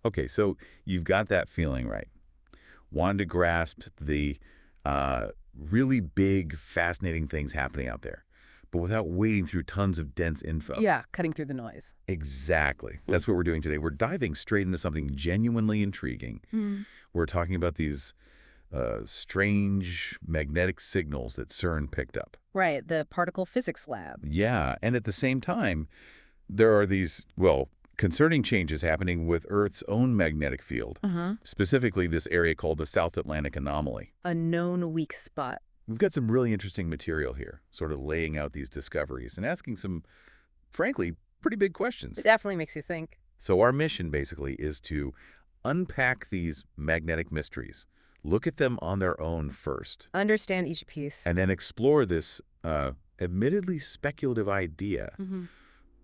Okay, so you've got that feeling, right? Wanted to grasp the really big, fascinating things happening out there, but without wading through tons of dense info. Yeah, cutting through the noise. Exactly. That's what we're doing today. We're diving straight into something genuinely intriguing. We're talking about these strange magnetic signals that CERN picked up. Right, the particle physics lab. Yeah, and at the same time, there are these, well, concerning changes happening with Earth's own magnetic field, specifically this area called the South Atlantic Anomaly. A known weak spot. We've got some really interesting material here, sort of laying out these discoveries and asking some, frankly, pretty big questions. It definitely makes you think. So our mission, basically, is to unpack these magnetic mysteries, look at them on their own first, Understand each piece. and then explore this admittedly speculative idea.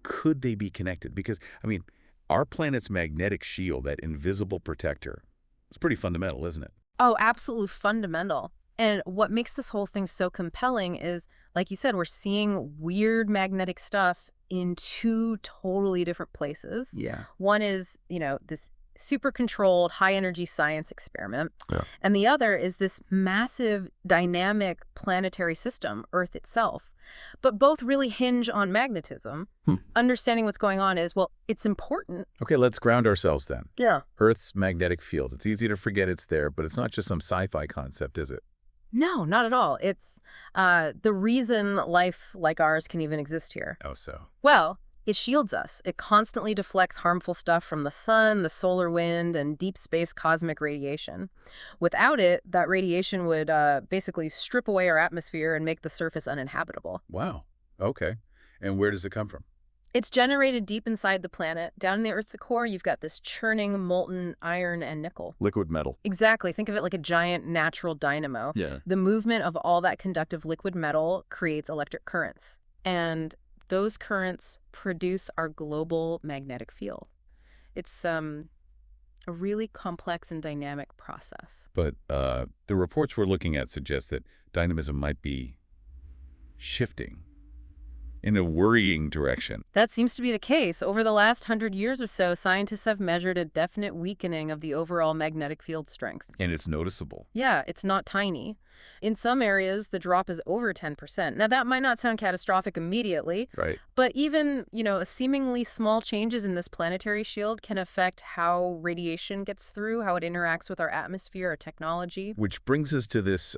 Could they be connected? Because, I mean, our planet's magnetic shield, that invisible protector, it's pretty fundamental, isn't it? Oh, absolutely fundamental. And what makes this whole thing so compelling is, like you said, we're seeing weird magnetic stuff in two totally different places. Yeah. One is, this super controlled high energy science experiment. Yeah. And the other is this massive dynamic planetary system, Earth itself. But both really hinge on magnetism. Understanding what's going on is, well, it's important. Okay, let's ground ourselves then. Yeah. Earth's magnetic field. It's easy to forget it's there, but it's not just some sci-fi concept, is it? No, not at all. It's the reason life like ours can even exist here. Oh, so. Well, it shields us. It constantly deflects harmful stuff from the sun, the solar wind, and deep space cosmic radiation. Without it, that radiation would basically strip away our atmosphere and make the surface uninhabitable. Wow. Okay. And where does it come from? It's generated deep inside the planet. Down in the Earth's core, you've got this churning molten iron and nickel. Liquid metal. Exactly. Think of it like a giant natural dynamo. Yeah. The movement of all that conductive liquid metal creates electric currents. And those currents produce our global magnetic field. It's a really complex and dynamic process. But the reports we're looking at suggest that dynamism might be shifting in a worrying direction. That seems to be the case. Over the last 100 years or so, scientists have measured a definite weakening of the overall magnetic field strength. And it's noticeable. Yeah, it's not tiny. In some areas, the drop is over 10%. Now, that might not sound catastrophic immediately, Right. but even, seemingly small changes in this planetary shield can affect how radiation gets through, how it interacts with our atmosphere or technology. Which brings us to this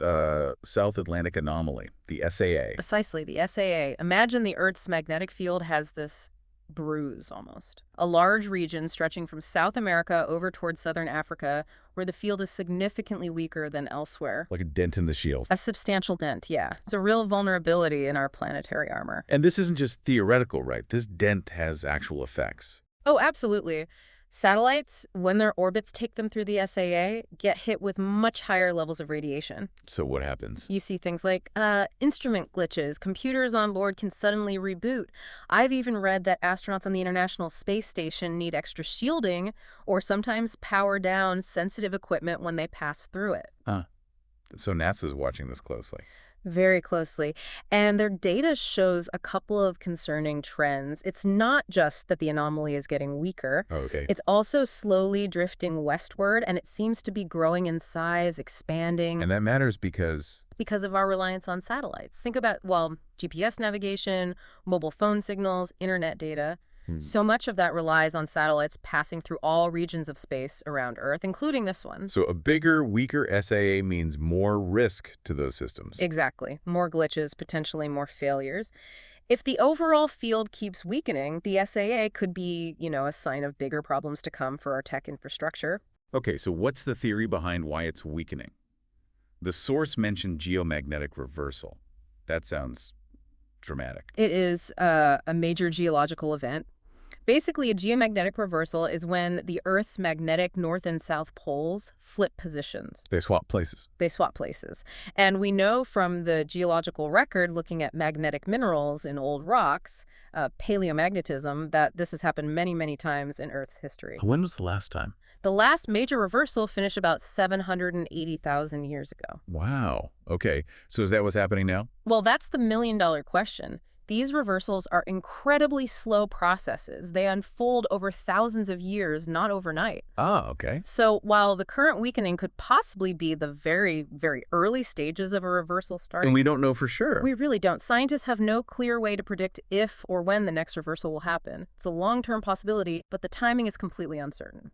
South Atlantic Anomaly, the SAA. Precisely, the SAA. Imagine the Earth's magnetic field has this bruise almost. A large region stretching from South America over towards southern Africa where the field is significantly weaker than elsewhere. Like a dent in the shield. A substantial dent, yeah. It's a real vulnerability in our planetary armor. And this isn't just theoretical, right? This dent has actual effects. Oh, absolutely. Satellites, when their orbits take them through the SAA, get hit with much higher levels of radiation. So what happens? You see things like instrument glitches. Computers on board can suddenly reboot. I've even read that astronauts on the International Space Station need extra shielding or sometimes power down sensitive equipment when they pass through it. So NASA's watching this closely. Very closely. And their data shows a couple of concerning trends. It's not just that the anomaly is getting weaker. Okay. It's also slowly drifting westward, and it seems to be growing in size, expanding. And that matters because of our reliance on satellites. Think about, GPS navigation, mobile phone signals, internet data. So much of that relies on satellites passing through all regions of space around Earth, including this one. So a bigger, weaker SAA means more risk to those systems. Exactly. More glitches, potentially more failures. If the overall field keeps weakening, the SAA could be, a sign of bigger problems to come for our tech infrastructure. Okay, so what's the theory behind why it's weakening? The source mentioned geomagnetic reversal. That sounds dramatic. It is a major geological event. Basically, a geomagnetic reversal is when the Earth's magnetic north and south poles flip positions. They swap places. They swap places. And we know from the geological record, looking at magnetic minerals in old rocks, paleomagnetism, that this has happened many, many times in Earth's history. When was the last time? The last major reversal finished about 780,000 years ago. Wow. Okay, so is that what's happening now? Well, that's the million-dollar question. These reversals are incredibly slow processes. They unfold over thousands of years, not overnight. Ah, okay. So while the current weakening could possibly be the very, very early stages of a reversal And starting, we don't know for sure. we really don't. Scientists have no clear way to predict if or when the next reversal will happen. It's a long-term possibility, but the timing is completely uncertain.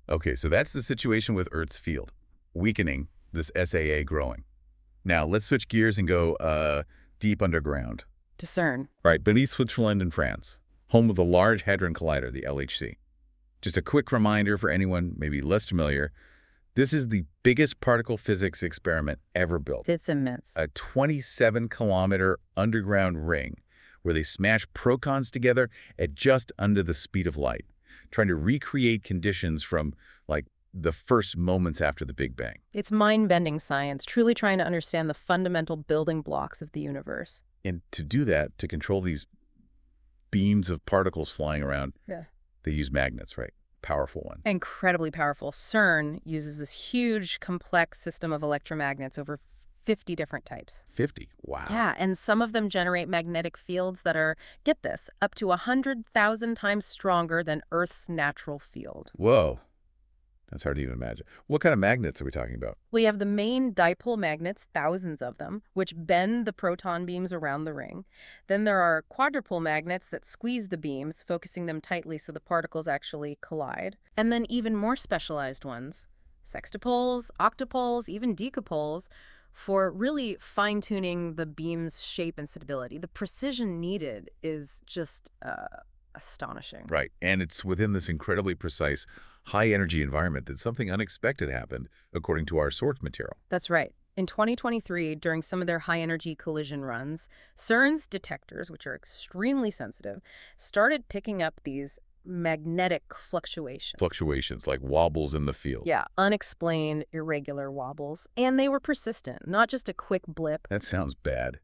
Okay, so that's the situation with Earth's field. Weakening, this SAA growing. Now, let's switch gears and go deep underground. To CERN. Right, beneath Switzerland and France, home of the Large Hadron Collider, the LHC. Just a quick reminder for anyone maybe less familiar, this is the biggest particle physics experiment ever built. It's immense. A 27-kilometer underground ring where they smash protons together at just under the speed of light, trying to recreate conditions from, like, the first moments after the Big Bang. It's mind-bending science, truly trying to understand the fundamental building blocks of the universe. And to do that, to control these beams of particles flying around, they use magnets, right? Powerful ones. Incredibly powerful. CERN uses this huge, complex system of electromagnets over 50 different types. 50? Wow. Yeah, and some of them generate magnetic fields that are, get this, up to 100,000 times stronger than Earth's natural field. Whoa. That's hard to even imagine. What kind of magnets are we talking about? We have the main dipole magnets, thousands of them, which bend the proton beams around the ring. Then there are quadrupole magnets that squeeze the beams, focusing them tightly so the particles actually collide. And then even more specialized ones, sextupoles, octupoles, even decupoles, for really fine-tuning the beam's shape and stability. The precision needed is just astonishing. Right, and it's within this incredibly precise, high-energy environment that something unexpected happened, according to our source material. That's right. In 2023, during some of their high-energy collision runs, CERN's detectors, which are extremely sensitive, started picking up these magnetic fluctuations. Fluctuations, like wobbles in the field. Yeah, unexplained, irregular wobbles. And they were persistent, not just a quick blip. That sounds bad.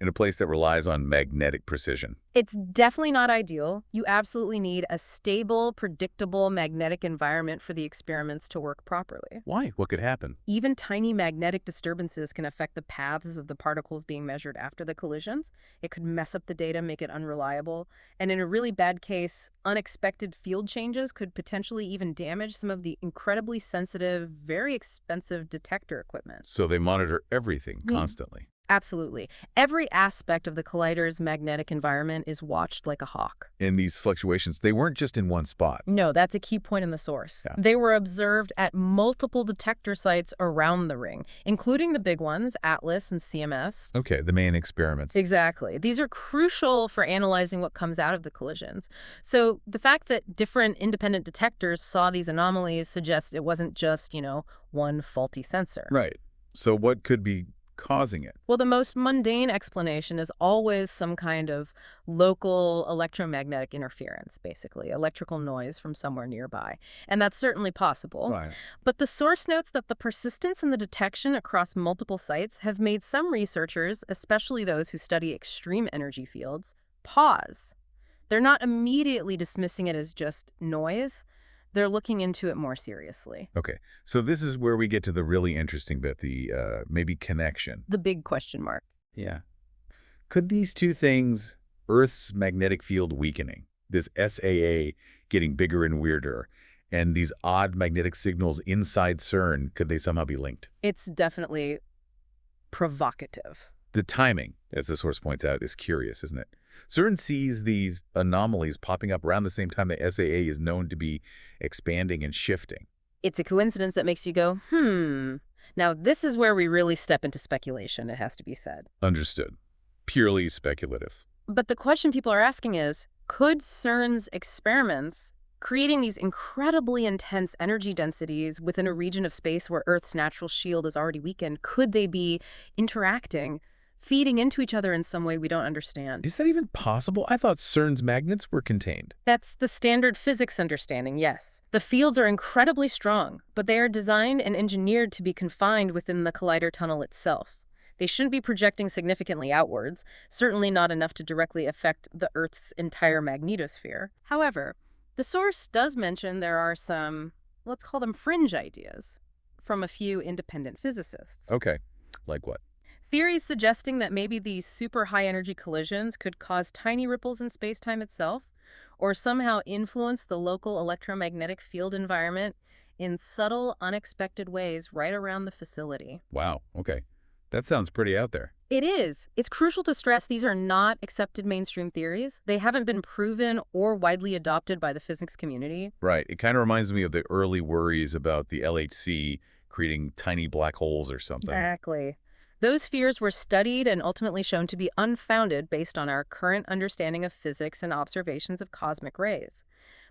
In a place that relies on magnetic precision. It's definitely not ideal. You absolutely need a stable, predictable magnetic environment for the experiments to work properly. Why? What could happen? Even tiny magnetic disturbances can affect the paths of the particles being measured after the collisions. It could mess up the data, make it unreliable. And in a really bad case, unexpected field changes could potentially even damage some of the incredibly sensitive, very expensive detector equipment. So they monitor everything constantly. Absolutely. Every aspect of the collider's magnetic environment is watched like a hawk. And these fluctuations, they weren't just in one spot. No, that's a key point in the source. Yeah. They were observed at multiple detector sites around the ring, including the big ones, ATLAS and CMS. Okay, the main experiments. Exactly. These are crucial for analyzing what comes out of the collisions. So the fact that different independent detectors saw these anomalies suggests it wasn't just, one faulty sensor. Right. So what could be causing it? Well, the most mundane explanation is always some kind of local electromagnetic interference, basically, electrical noise from somewhere nearby. And that's certainly possible. Right. But the source notes that the persistence and the detection across multiple sites have made some researchers, especially those who study extreme energy fields, pause. They're not immediately dismissing it as just noise. They're looking into it more seriously. Okay, so this is where we get to the really interesting bit, the maybe connection. The big question mark. Yeah. Could these two things, Earth's magnetic field weakening, this SAA getting bigger and weirder, and these odd magnetic signals inside CERN, could they somehow be linked? It's definitely provocative. The timing, as the source points out, is curious, isn't it? CERN sees these anomalies popping up around the same time the SAA is known to be expanding and shifting. It's a coincidence that makes you go, Now, this is where we really step into speculation, it has to be said. Understood. Purely speculative. But the question people are asking is, could CERN's experiments, creating these incredibly intense energy densities within a region of space where Earth's natural shield is already weakened, could they be interacting, feeding into each other in some way we don't understand? Is that even possible? I thought CERN's magnets were contained. That's the standard physics understanding, yes. The fields are incredibly strong, but they are designed and engineered to be confined within the collider tunnel itself. They shouldn't be projecting significantly outwards, certainly not enough to directly affect the Earth's entire magnetosphere. However, the source does mention there are some, let's call them fringe ideas, from a few independent physicists. Okay. Like what? Theories suggesting that maybe these super high-energy collisions could cause tiny ripples in space-time itself, or somehow influence the local electromagnetic field environment in subtle, unexpected ways right around the facility. Wow, okay. That sounds pretty out there. It is. It's crucial to stress these are not accepted mainstream theories. They haven't been proven or widely adopted by the physics community. Right. It kind of reminds me of the early worries about the LHC creating tiny black holes or something. Exactly. Those fears were studied and ultimately shown to be unfounded based on our current understanding of physics and observations of cosmic rays.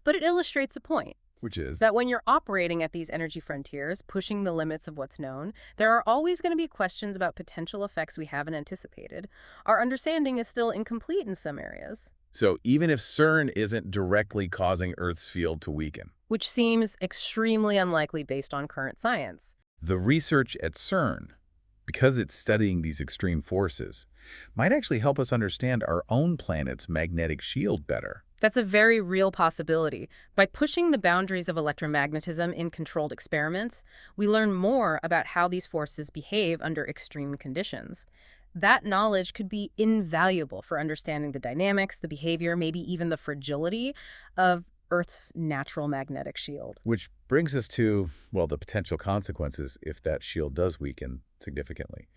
But it illustrates a point. Which is? That when you're operating at these energy frontiers, pushing the limits of what's known, there are always going to be questions about potential effects we haven't anticipated. Our understanding is still incomplete in some areas. So even if CERN isn't directly causing Earth's field to weaken, Which seems extremely unlikely based on current science. the research at CERN, because it's studying these extreme forces, might actually help us understand our own planet's magnetic shield better. That's a very real possibility. By pushing the boundaries of electromagnetism in controlled experiments, we learn more about how these forces behave under extreme conditions. That knowledge could be invaluable for understanding the dynamics, the behavior, maybe even the fragility of Earth's natural magnetic shield. Which brings us to, well, the potential consequences if that shield does weaken significantly.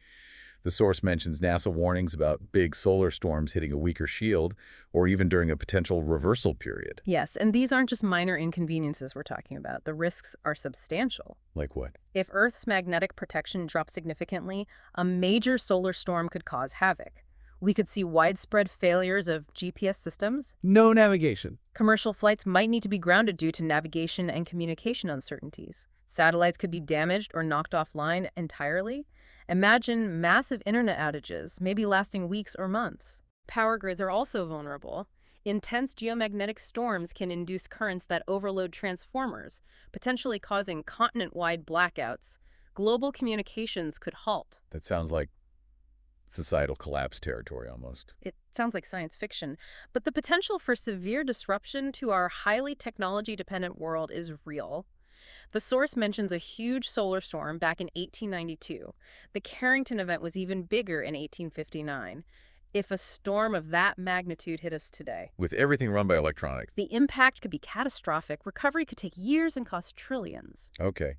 The source mentions NASA warnings about big solar storms hitting a weaker shield, or even during a potential reversal period. Yes, and these aren't just minor inconveniences we're talking about. The risks are substantial. Like what? If Earth's magnetic protection drops significantly, a major solar storm could cause havoc. We could see widespread failures of GPS systems. No navigation. Commercial flights might need to be grounded due to navigation and communication uncertainties. Satellites could be damaged or knocked offline entirely. Imagine massive internet outages, maybe lasting weeks or months. Power grids are also vulnerable. Intense geomagnetic storms can induce currents that overload transformers, potentially causing continent-wide blackouts. Global communications could halt. That sounds like societal collapse territory almost. It sounds like science fiction, but the potential for severe disruption to our highly technology-dependent world is real. The source mentions a huge solar storm back in 1892. The Carrington event was even bigger in 1859. If a storm of that magnitude hit us today, With everything run by electronics. the impact could be catastrophic. Recovery could take years and cost trillions. Okay.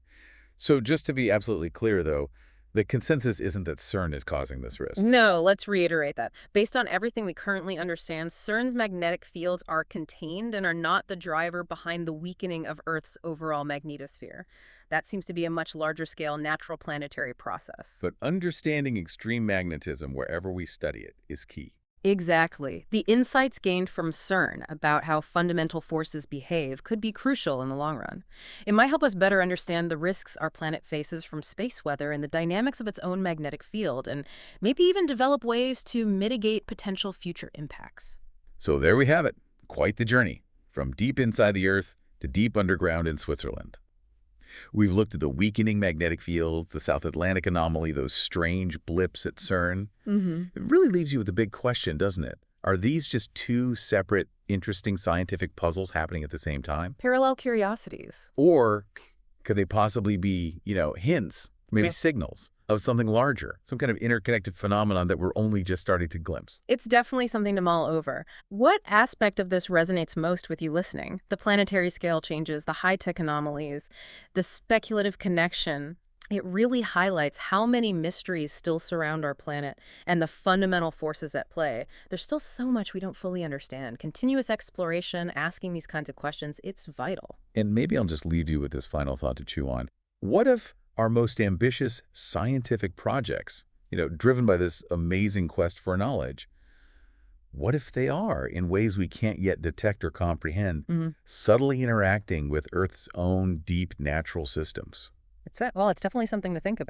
So just to be absolutely clear, though, the consensus isn't that CERN is causing this risk. No, let's reiterate that. Based on everything we currently understand, CERN's magnetic fields are contained and are not the driver behind the weakening of Earth's overall magnetosphere. That seems to be a much larger scale natural planetary process. But understanding extreme magnetism wherever we study it is key. Exactly. The insights gained from CERN about how fundamental forces behave could be crucial in the long run. It might help us better understand the risks our planet faces from space weather and the dynamics of its own magnetic field, and maybe even develop ways to mitigate potential future impacts. So there we have it. Quite the journey. From deep inside the Earth to deep underground in Switzerland. We've looked at the weakening magnetic fields, the South Atlantic Anomaly, those strange blips at CERN. It really leaves you with a big question, doesn't it? Are these just two separate, interesting scientific puzzles happening at the same time? Parallel curiosities. Or could they possibly be, hints, maybe Yeah. signals of something larger, some kind of interconnected phenomenon that we're only just starting to glimpse? It's definitely something to mull over. What aspect of this resonates most with you listening? The planetary scale changes, the high-tech anomalies, the speculative connection. It really highlights how many mysteries still surround our planet and the fundamental forces at play. There's still so much we don't fully understand. Continuous exploration, asking these kinds of questions, it's vital. And maybe I'll just leave you with this final thought to chew on. What if our most ambitious scientific projects, driven by this amazing quest for knowledge, what if they are, in ways we can't yet detect or comprehend, subtly interacting with Earth's own deep natural systems? It's definitely something to think about.